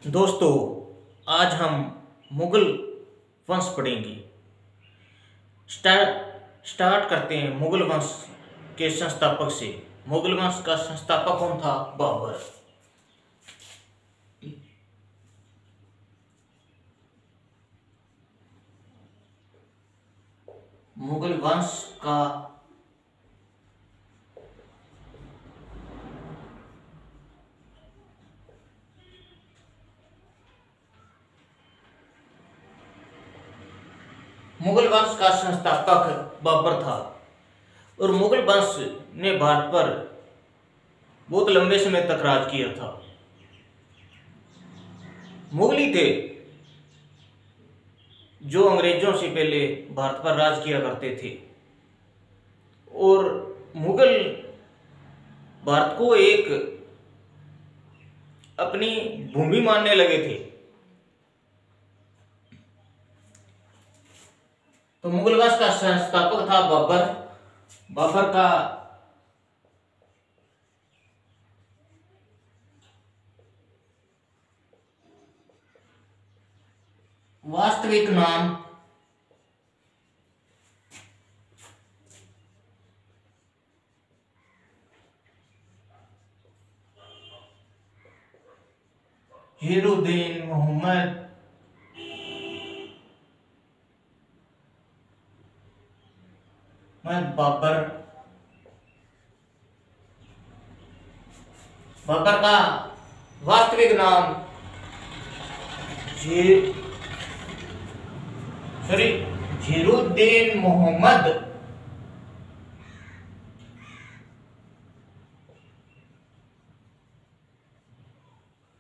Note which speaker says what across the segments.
Speaker 1: दोस्तों, आज हम मुगल वंश पढ़ेंगे। स्टार्ट करते हैं मुगल वंश के संस्थापक से। मुगल वंश का संस्थापक कौन था? बाबर। मुगल वंश का संस्थापक बाबर था और मुगल वंश ने भारत पर बहुत लंबे समय तक राज किया था। मुगल थे जो अंग्रेजों से पहले भारत पर राज किया करते थे और मुगल भारत को एक अपनी भूमि मानने लगे थे। तो मुगल वंश का संस्थापक था बाबर। बाबर का वास्तविक नाम हीरुद्दीन मोहम्मद बाबर। बाबर का वास्तविक नाम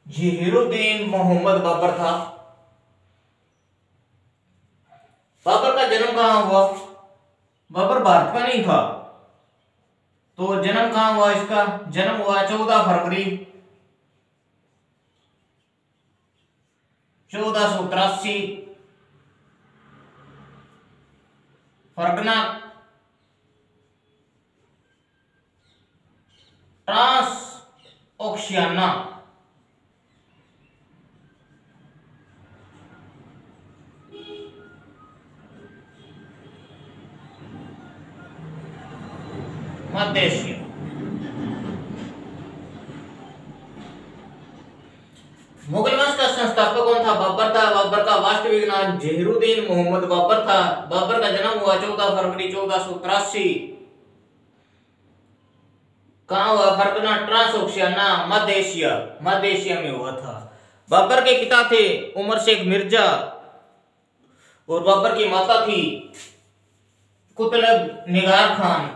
Speaker 1: हीरुद्दीन मोहम्मद बाबर था। बाबर का जन्म कहाँ हुआ? बाबर भारत का नहीं था, तो जन्म कहाँ हुआ? इसका जन्म हुआ 14 फरवरी 1483 फरगना ट्रांस ओक्शियाना मध्य एशिया। मुगल वंश का संस्थापक कौन था? बाबर था। बाबर का वास्तविक नाम हीरुद्दीन मोहम्मद बाबर था। बाबर का जन्म हुआ 14 फरवरी 1483 कहाँ हुआ? फरगना ट्रांस ओक्शियाना मध्य एशिया में हुआ था। बाबर के पिता थे उमर शेख मिर्जा और बाबर की माता थी कुतुब निगार खान।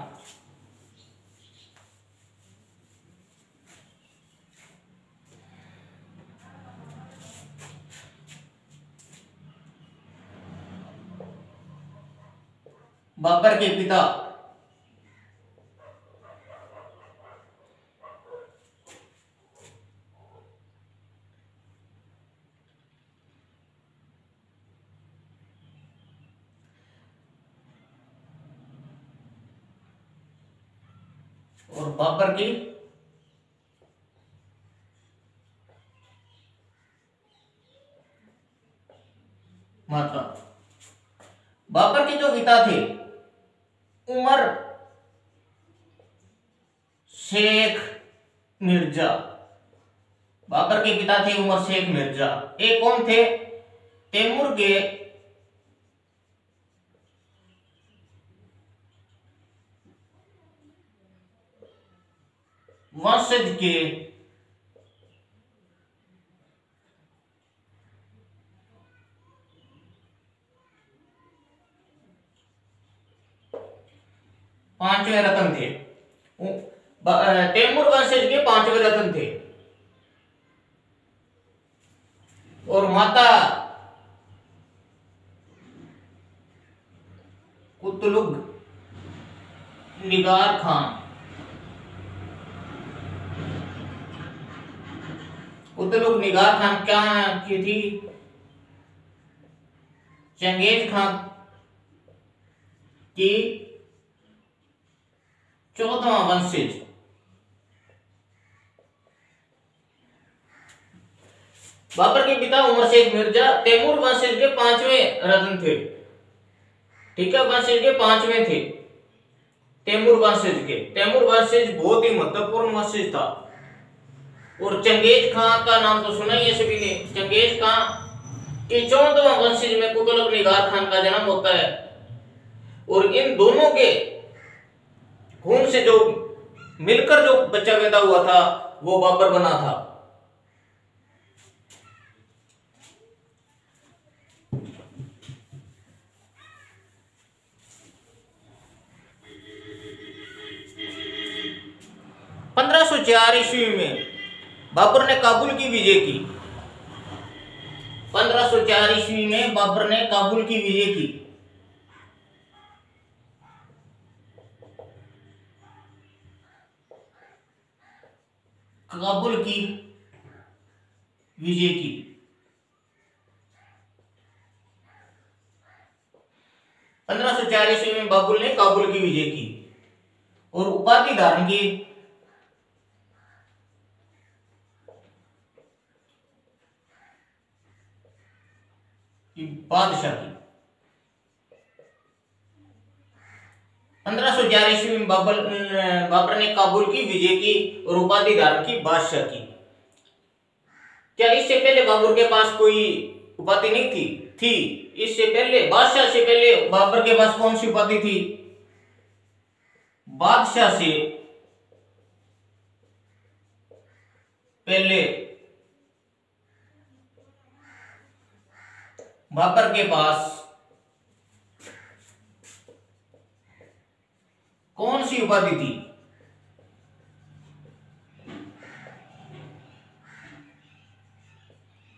Speaker 1: बाबर के पिता और बाबर की माता। बाबर के जो पिता थे उमर शेख मिर्जा। बाबर के पिता थे उमर शेख मिर्जा। एक कौन थे? तैमूर के वंशज के पांचवें रत्न थे। तैमूर वंशज के पांचवें रत्न थे और माता कुतुब निगार खान। कुतुब निगार खान क्या की थी? चंगेज खान की 14वां वंशज। बाबर के पिता उमर शेख मिर्जा तैमूर वंशज के पांचवें रत्न थे। ठीक है, वंशज के पांचवें थे तैमूर वंशज बहुत ही महत्वपूर्ण वंशज था। और चंगेज खां का नाम तो सुना ही है सभी ने। चंगेज खां के 14वां वंशज में तुगलक निगार खान का जन्म होता है। और इन दोनों के खून से जो मिलकर जो बच्चा पैदा हुआ था वो बाबर बना था। ईस्वी में बाबर ने काबुल की विजय की। 1504 ईस्वी में बाबर ने काबुल की विजय की। काबुल की विजय की। 1504 ईस्वी में बाबर ने काबुल की विजय की और उपाधि धारण की बादशाह की। 1511 ईस्वी में बाबर ने काबुल की विजय की और उपाधि धारण की बादशाह की। क्या इससे पहले बाबर के पास कोई उपाधि नहीं थी? थी। इससे पहले, बादशाह से पहले बाबर के पास कौन सी उपाधि थी? बादशाह से पहले बाबर के पास कौन सी उपाधि थी?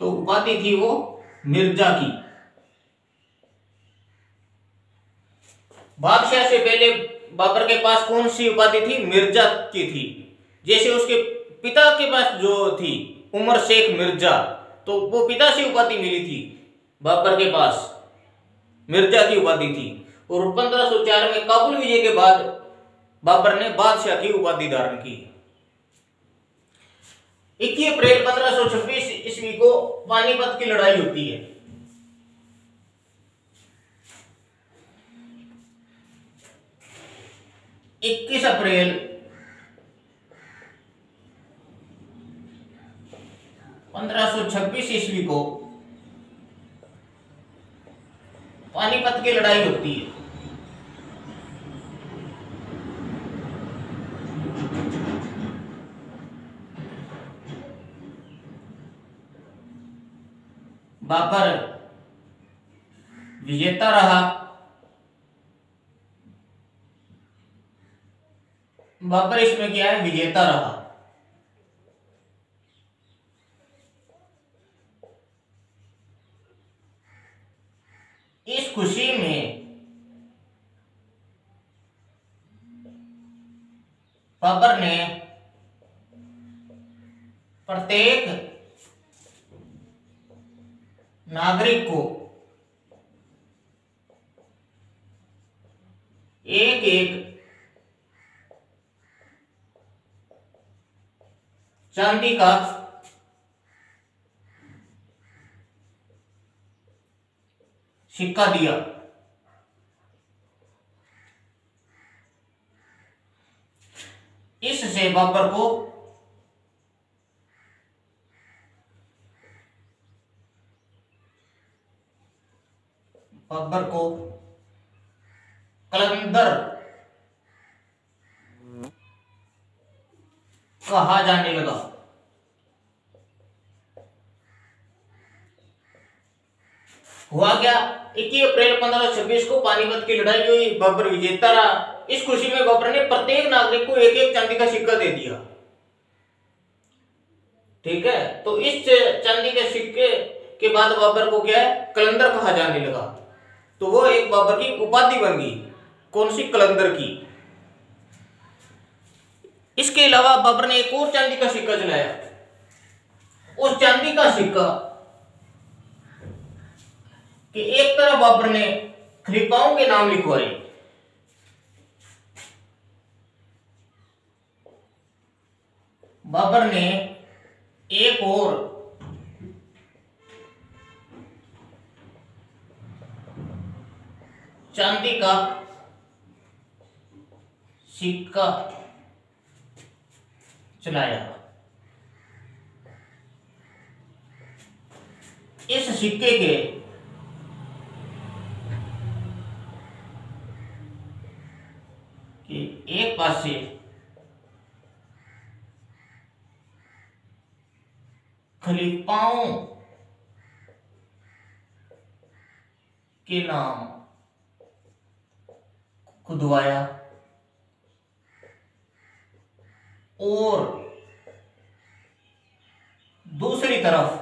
Speaker 1: तो उपाधि थी वो मिर्जा की। बादशाह से पहले बाबर के पास कौन सी उपाधि थी? मिर्जा की थी। जैसे उसके पिता के पास जो थी उमर शेख मिर्जा, तो वो पिता से उपाधि मिली थी। बाबर के पास मिर्जा की उपाधि थी। और 1504 में काबुल विजय के बाद बाबर ने बादशाह की उपाधि धारण की। 21 अप्रैल 1526 ईस्वी को पानीपत की लड़ाई होती है। अप्रैल 1526 ईस्वी को पानीपत की लड़ाई होती है। बाबर विजेता रहा। बाबर इसमें क्या है? विजेता रहा। इस खुशी में बाबर ने प्रत्येक नागरिक को एक एक चांदी का सिक्का दिया। इससे बाबर को कलंदर कहा जाने लगा। हुआ क्या? 21 अप्रैल 1526 को पानीपत की लड़ाई हुई। बाबर विजेता रहा। इस खुशी में बाबर ने प्रत्येक नागरिक को एक एक चांदी का सिक्का दे दिया। ठीक है, तो इस चांदी के सिक्के के बाद बाबर को क्या है? कलंदर कहा जाने लगा। तो वो एक बाबर की उपाधि बन गई। कौन सी? कलंदर की। इसके अलावा बाबर ने एक और चांदी का सिक्का जलाया। उस चांदी का सिक्का कि एक तरफ बाबर ने खलीफाओं के नाम लिखवाए, बाबर ने एक और चांदी का सिक्का चलाया। इस सिक्के के एक पासे खलीफाओं के नाम खुदवाया और दूसरी तरफ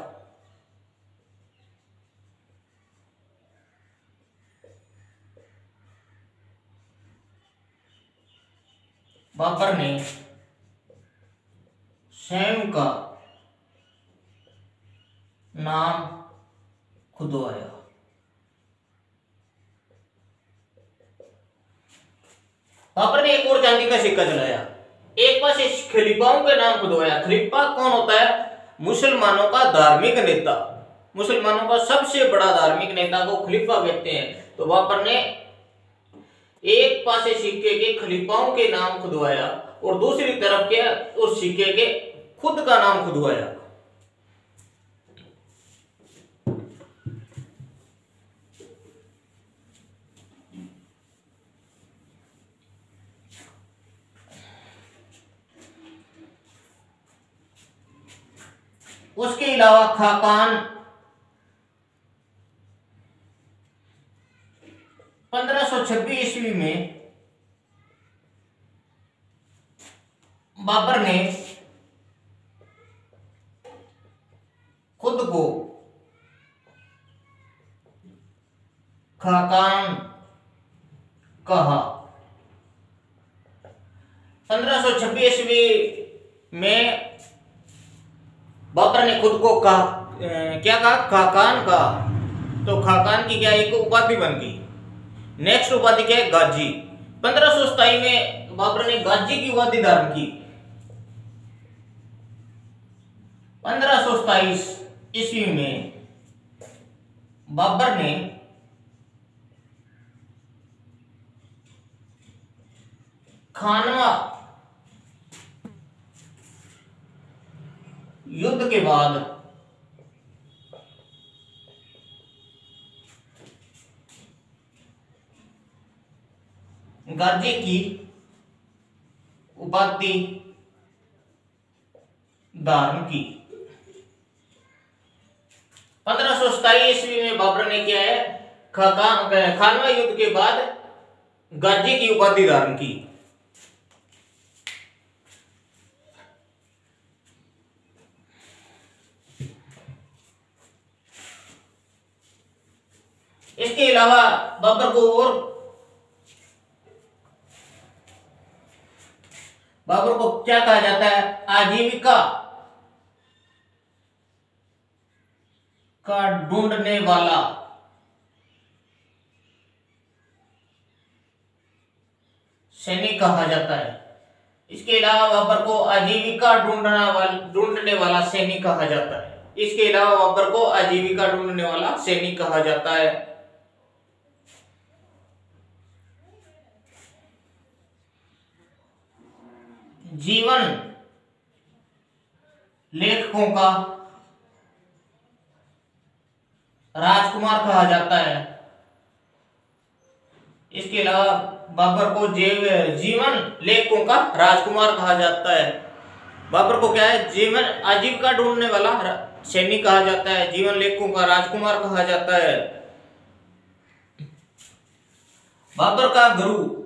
Speaker 1: बाबर ने स्वयं का नाम खुदवाया। बाबर ने एक और चांदी का सिक्का चलाया, एक पास खलीफाओं के नाम खुदवाया। खलीफा कौन होता है? मुसलमानों का धार्मिक नेता, मुसलमानों का सबसे बड़ा धार्मिक नेता को खलीफा कहते हैं। तो बाबर ने एक पासे सिक्के के खलीफाओं के नाम खुदवाया और दूसरी तरफ के उस सिक्के के खुद का नाम खुदवाया। उसके अलावा खाकान 1526 ईस्वी में बाबर ने खुद को खाकान कहा। 1526 ईस्वी में बाबर ने खुद को क्या कहा? खाकान कहा। तो खाकान की क्या एक उपाधि बन गई। नेक्स्ट उपाधि क्या है? गाजी। 1527 में बाबर ने गाजी की उपाधि धारण की। 1527 ईस्वी में बाबर ने खानवा युद्ध के बाद गाजी की उपाधि धारण की। 1527 ईस्वी में बाबर ने क्या है? खानवा युद्ध के बाद गाजी की उपाधि धारण की। इसके अलावा बाबर को क्या कहा जाता है? आजीविका का ढूंढने वाला सैनिक कहा जाता है। इसके अलावा बाबर को आजीविका ढूंढने वाला सैनिक कहा जाता है। इसके अलावा बाबर को आजीविका ढूंढने वाला सैनिक कहा जाता है। जीवन लेखकों का राजकुमार कहा जाता है। इसके अलावा बाबर को जीवन लेखकों का राजकुमार कहा जाता है। बाबर को क्या है? जीवन आजीविका ढूंढने वाला सैनिक कहा जाता है, जीवन लेखकों का राजकुमार कहा जाता है। बाबर का गुरु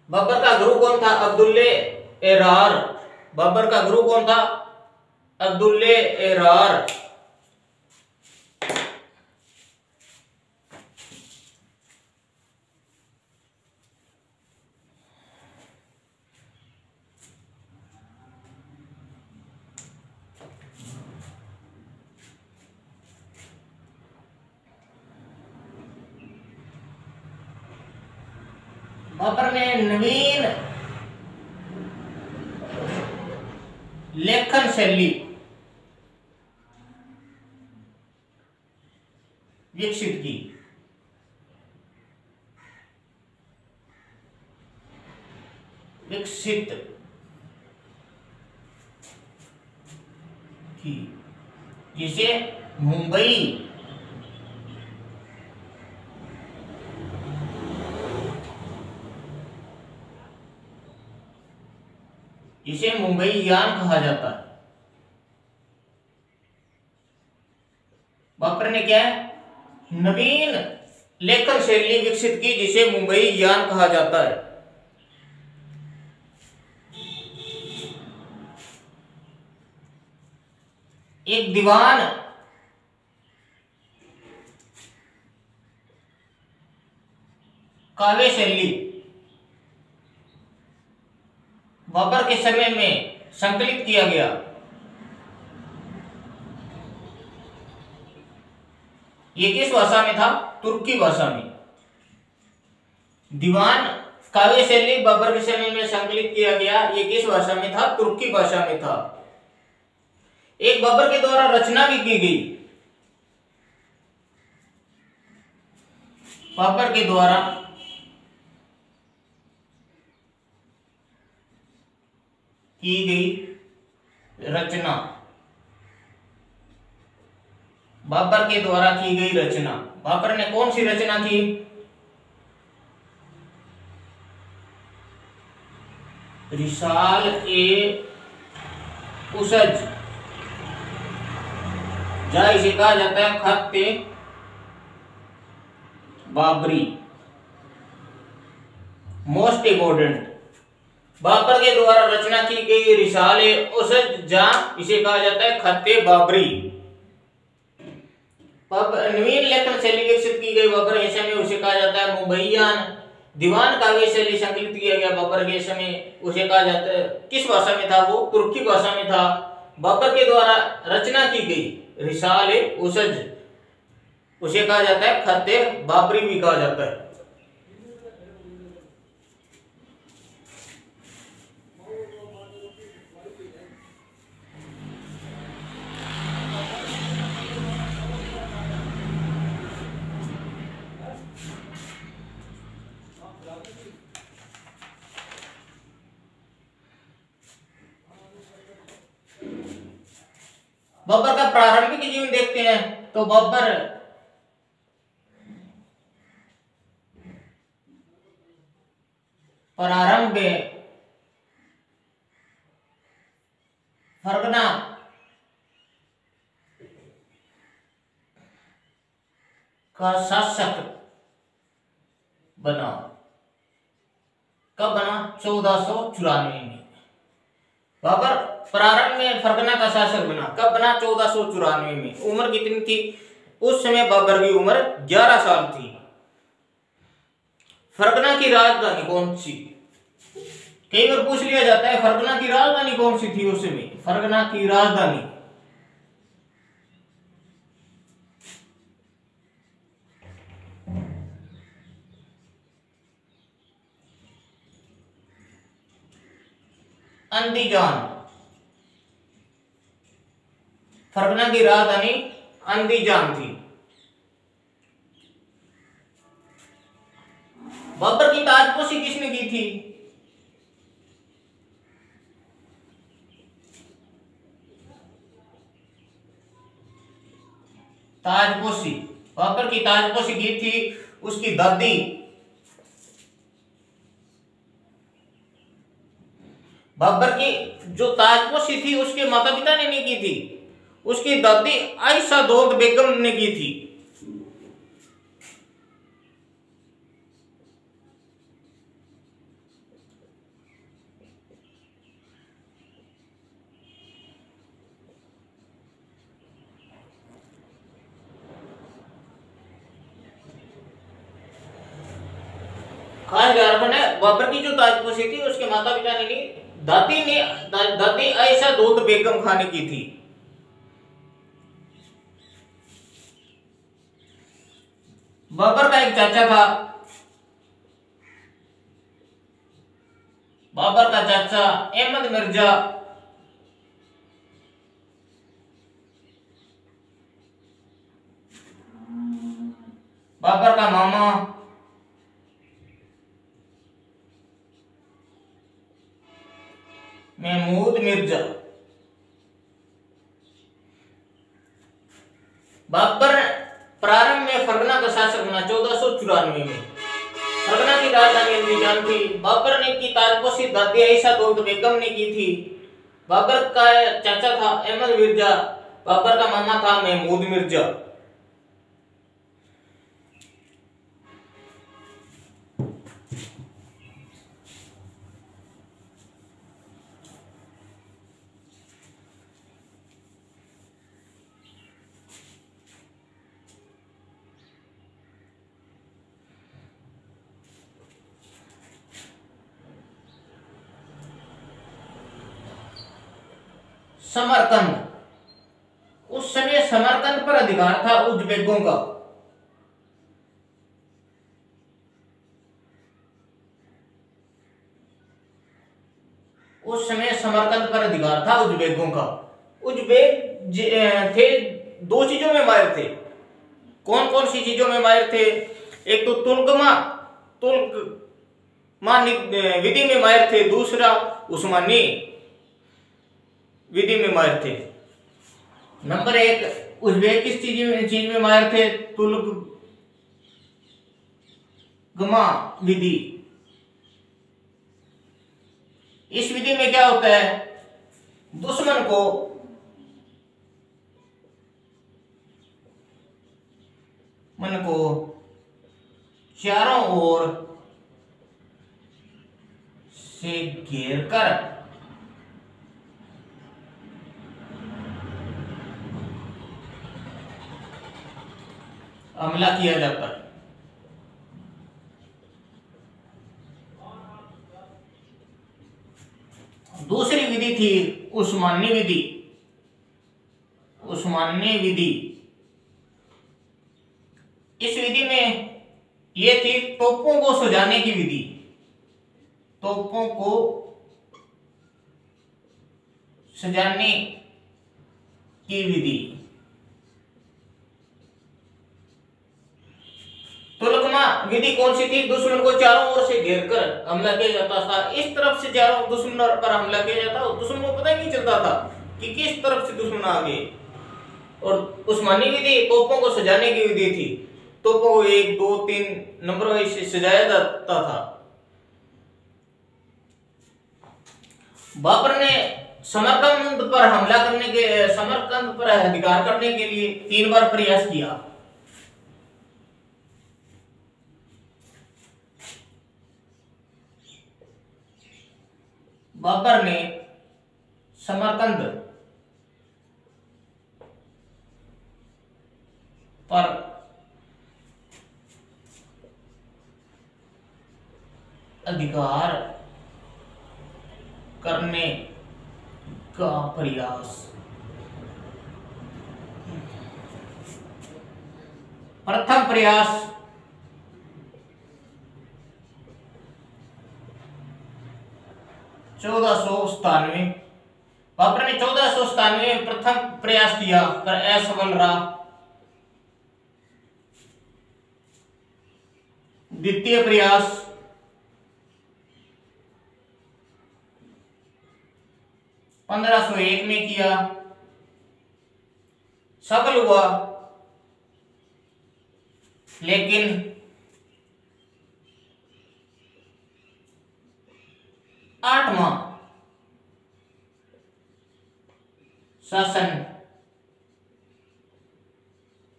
Speaker 1: बाबर का गुरु कौन था? अब्दुल्ले एरार। बाबर का गुरु कौन था? अब्दुल्ले एरार। बाबर ने नवीन लेखन शैली विकसित की। जिसे मुंबई यान कहा जाता है। बाबर ने क्या है, नवीन लेखन शैली विकसित की जिसे मुंबई यान कहा जाता है। एक दीवान काव्य शैली बाबर के समय में संकलित किया गया। ये किस भाषा में था? तुर्की भाषा में। दीवान काव्य शैली बाबर के समय में संकलित किया गया, ये किस भाषा में था? तुर्की भाषा में था। एक बाबर के द्वारा रचना भी की गई। बाबर के द्वारा की गई रचना, बाबर के द्वारा की गई रचना। बाबर ने कौन सी रचना की? रिसाल ए उसज, जहाँ इसे कहा जाता है खत्ते बाबरी। मोस्ट इम्पोर्टेंट, बाबर के द्वारा रचना की गई रिसाल ए उसज, जहाँ इसे कहा जाता है खत्ते बाबरी। नवीन लेखन शैली विकसित की गई बाबर के समय, उसे कहा जाता है मुंबईयान। दीवान काव्य शैली संकलित किया गया बाबर के समय, उसे कहा जाता है, किस भाषा में था वो? तुर्की भाषा में था। बाबर के द्वारा रचना की गई रिसाल ए उसज, उसे कहा जाता है खत्ते बाबरी भी कहा जाता है। बाबर का प्रारंभिक जीवन देखते हैं तो बाबर प्रारंभ में फरगना का शासक बना। कब बना? 1494 में। बाबर प्रारंभ में फरगना का शासक बना। कब बना? 1494 में। उम्र कितनी थी उस समय? बाबर की उम्र 11 साल थी। फरगना की राजधानी कौन सी? कई बार पूछ लिया जाता है फरगना की राजधानी कौन सी थी उस समय? फरगना की राजधानी अंदीजान। फरगना की राजधानी अंदीजान थी। बाबर की ताजपोशी किसने की थी? ताजपोशी, बाबर की ताजपोशी की थी उसकी दादी। बाबर की जो ताजपोशी थी उसके माता पिता ने नहीं की थी, उसकी दादी आयशा दौलत बेगम ने की थी। खास ध्यान रखना है, बाबर की जो ताजपोशी थी उसके माता पिता ने नहीं, दादी आयशा दौलत बेगम खान ने की थी। बाबर का एक चाचा था मिर्जा, बाबर का मामा, महमूद मिर्जा। बाबर प्रारंभ में फरगना का शासक बना 1494 में। फरगना की राजधानी अंदीजान थी। बाबर ने की ताजपोशी दादी आयशा दौलत बेगम ने की थी। बाबर का चाचा था अहमद मिर्जा, बाबर का मामा था महमूद मिर्जा। समरकंद, उस समय समरकंद पर अधिकार था उज़्बेकों का। उस समय समरकंद पर अधिकार था उज़्बेकों का। उज़्बेक थे, दो चीजों में माहिर थे। कौन कौन सी चीजों में माहिर थे? एक तो तुर्कमा विधि में माहिर थे, दूसरा उस्मानी विधि में माहिर थे। नंबर एक, उज़्बेक किस चीज में माहिर थे? तुर्कमा विधि। इस विधि में क्या होता है? दुश्मन को चारों ओर से घेर कर हमला किया जाता है। दूसरी विधि थी उस्मानी विधि। उस्मानी विधि, इस विधि में यह थी तोपों को सजाने की विधि। तोपों को सजाने की विधि। तुर्कमा विधि कौन सी थी? दुश्मन को चारों ओर से घेर कर हमला किया जाता था। इस तरफ से चारों दुश्मन पर हमला किया जाता, दुश्मन को पता ही नहीं चलता था कि किस तरफ से दुश्मन आ गए। और उस्मानी विधि तोपों को सजाने की विधि थी। तोपों को 1 2 3 नंबर वाइज से सजाया जाता था। बाबर ने समरकंद पर हमला करने के, समरकंद पर अधिकार करने के लिए 3 बार प्रयास किया। बाबर ने समरकंद पर अधिकार करने का प्रयास, प्रथम प्रयास 1497। बाबर ने 1497 में प्रथम प्रयास किया पर असफल रहा। द्वितीय प्रयास 1501 में किया, सफल हुआ, लेकिन आठवां शासन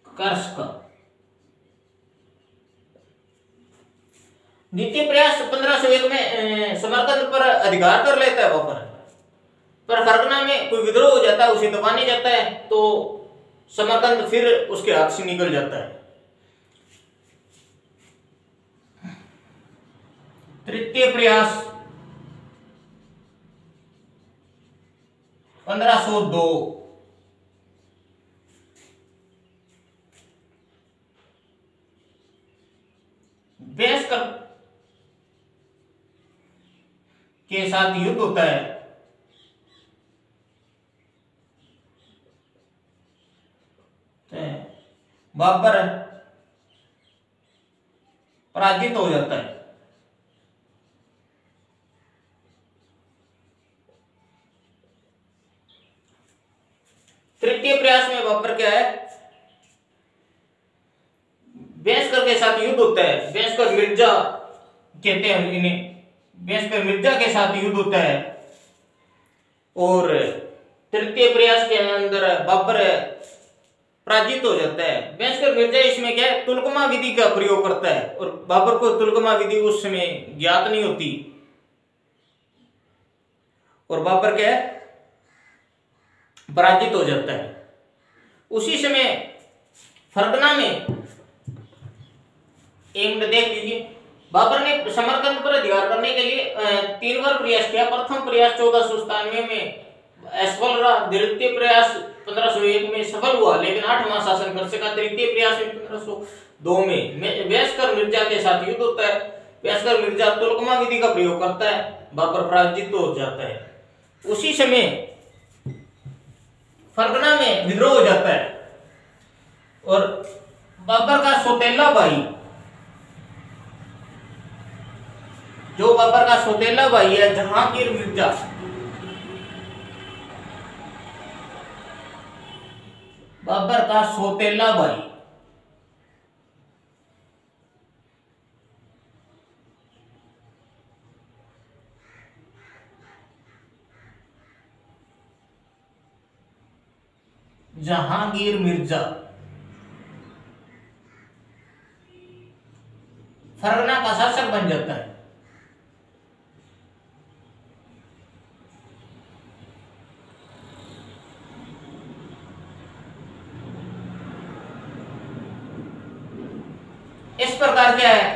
Speaker 1: कर्ष का। द्वितीय प्रयास 1501 में समरकंद पर अधिकार कर लेता है बाबर, पर फरगना में कोई विद्रोह हो जाता है, उसे दबाने जाता है, तो समरकंद फिर उसके हाथ से निकल जाता है। तृतीय प्रयास 1502। के साथ युद्ध होता है। बाबर पराजित हो जाता है। तृतीय प्रयास में बाबर क्या है, वेस्कर के साथ युद्ध होता है। वेस्कर मिर्जा कहते हैं इन्हें, वेस्कर मिर्जा के साथ युद्ध होता है। और तृतीय प्रयास के अंदर बाबर पराजित हो जाता है। वेस्कर मिर्जा इसमें क्या है, तुलकमा विधि का प्रयोग करता है और बाबर को तुलकमा विधि उस समय ज्ञात नहीं होती और बाबर क्या है, पराजित हो जाता है। उसी समय फरगना में एक मिनट देख लीजिए, बाबर ने समरकंद पर अधिकार करने के लिए 3 बार प्रयास किया। प्रथम प्रयास 1497 में असफल रहा, द्वितीय प्रयास 1501 में सफल हुआ लेकिन 8 माह शासन कर सका। तृतीय प्रयास में 1502 में वेस्कर मिर्जा के साथ युद्ध होता है। वेस्कर मिर्जा तुलकमा विधि का प्रयोग करता है, बाबर पराजित हो जाता है। उसी समय फरगना में विद्रोह हो जाता है और बाबर का सौतेला भाई, जो बाबर का सौतेला भाई है जहांगीर मिर्जा, बाबर का सौतेला भाई जहांगीर मिर्जा फरगना का शासक बन जाता है। इस प्रकार क्या है,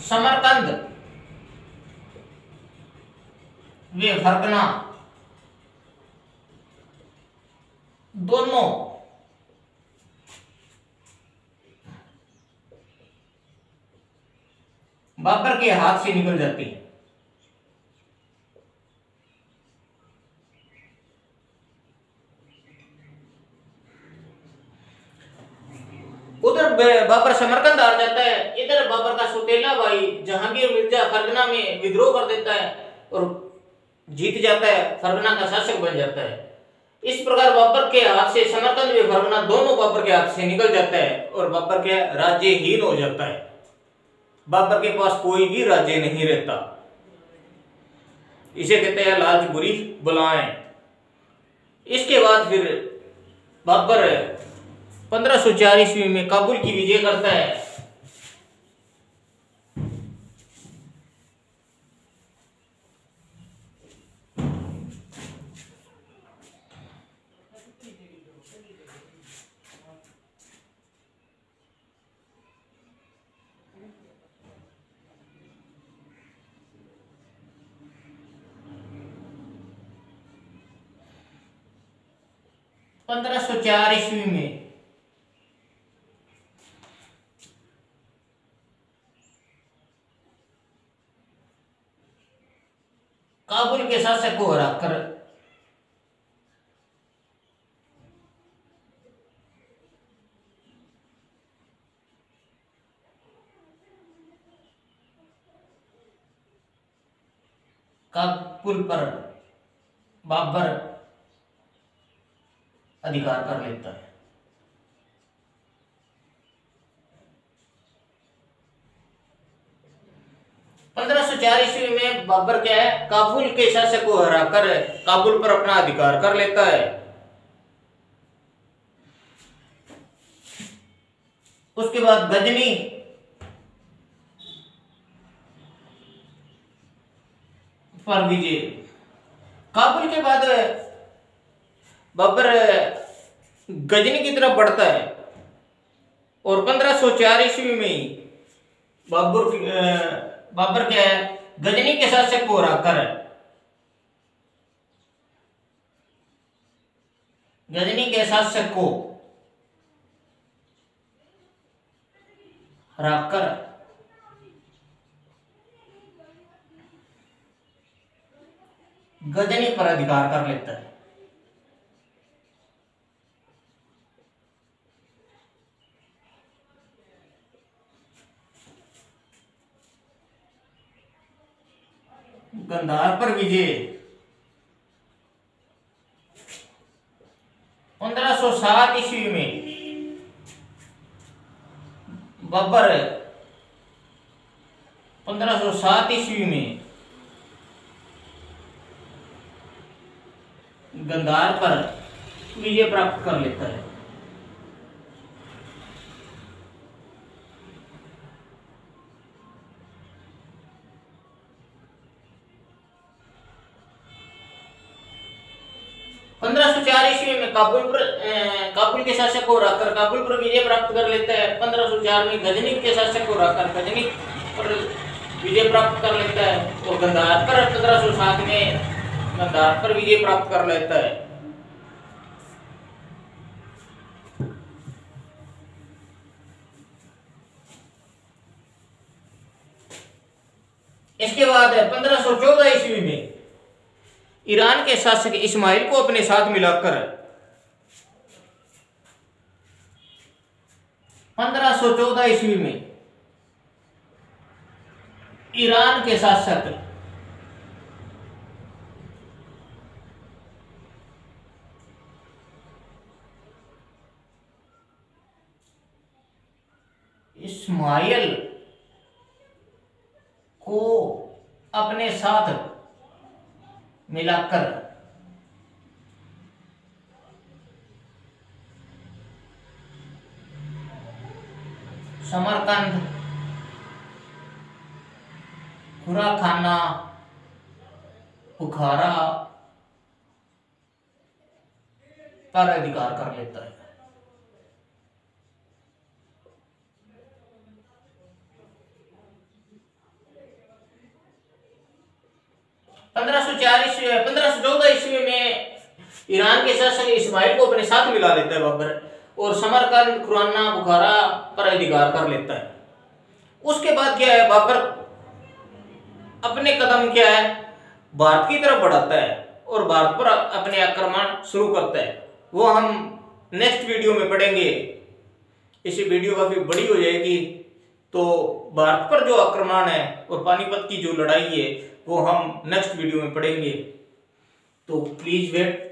Speaker 1: समरकंद वे फरगना दोनों बाबर के हाथ से निकल जाती है। उधर बाबर समरकंद हार जाता है, इधर बाबर का सौतेला भाई जहांगीर मिर्जा फरगना में विद्रोह कर देता है और जीत जाता है, फरगना का शासक बन जाता है। इस प्रकार बाबर के हाथ से समरकंद व फरगना दोनों बाबर के हाथ से निकल जाता है और बाबर के राज्यहीन हो जाता है। बाबर के पास कोई भी राज्य नहीं रहता। इसे कहते हैं लाज बुरी बलाएं। इसके बाद फिर बाबर 1504 ईस्वी में काबुल की विजय करता है। पंद्रह सौ चार ईस्वी में काबुल के शासक को हराकर काबुल पर बाबर अधिकार कर लेता है। पंद्रह सौ चार ईस्वी में बाबर क्या है, काबुल के शासक को हराकर काबुल पर अपना अधिकार कर लेता है। उसके बाद गजनी पर विजय। काबुल के बाद बाबर गजनी की तरफ बढ़ता है और 1504 ईस्वी में बाबर क्या है, गजनी के शासक को हराकर गजनी के शासक को हराकर गजनी पर अधिकार कर लेता है। गंधार पर विजय 1507 ईस्वी में बाबर 1507 ईस्वी में गंधार पर विजय प्राप्त कर लेता है। ईस्वी में काबुल के शासक को हराकर काबुल पर विजय प्राप्त कर लेता है। 1504 में गजनी के शासक को हराकर गजनी पर विजय प्राप्त कर लेता है और गंधार पर 1507 में गंधार पर विजय प्राप्त कर लेता है। इसके बाद 1514 ईस्वी में ईरान के शासक इस्माइल को अपने साथ मिलाकर 1514 ईस्वी में ईरान के शासक इस्माइल को अपने साथ मिलाकर समरकंद, खुराखाना, बुखारा पर अधिकार कर लेता है। पंद्रह सौ चौदह ईस्वी में ईरान के शासक इस्माइल को अपने साथ मिला लेता है बाबर और समरकंद, खुराना, बुखारा पर अधिकार कर लेता है। उसके बाद क्या है, बाबर अपने कदम क्या है भारत की तरफ बढ़ाता है और भारत पर अपने आक्रमण शुरू करता है। वो हम नेक्स्ट वीडियो में पढ़ेंगे। इसी वीडियो काफी बड़ी हो जाएगी तो भारत पर जो आक्रमण है और पानीपत की जो लड़ाई है वो हम नेक्स्ट वीडियो में पढ़ेंगे। तो प्लीज वेट।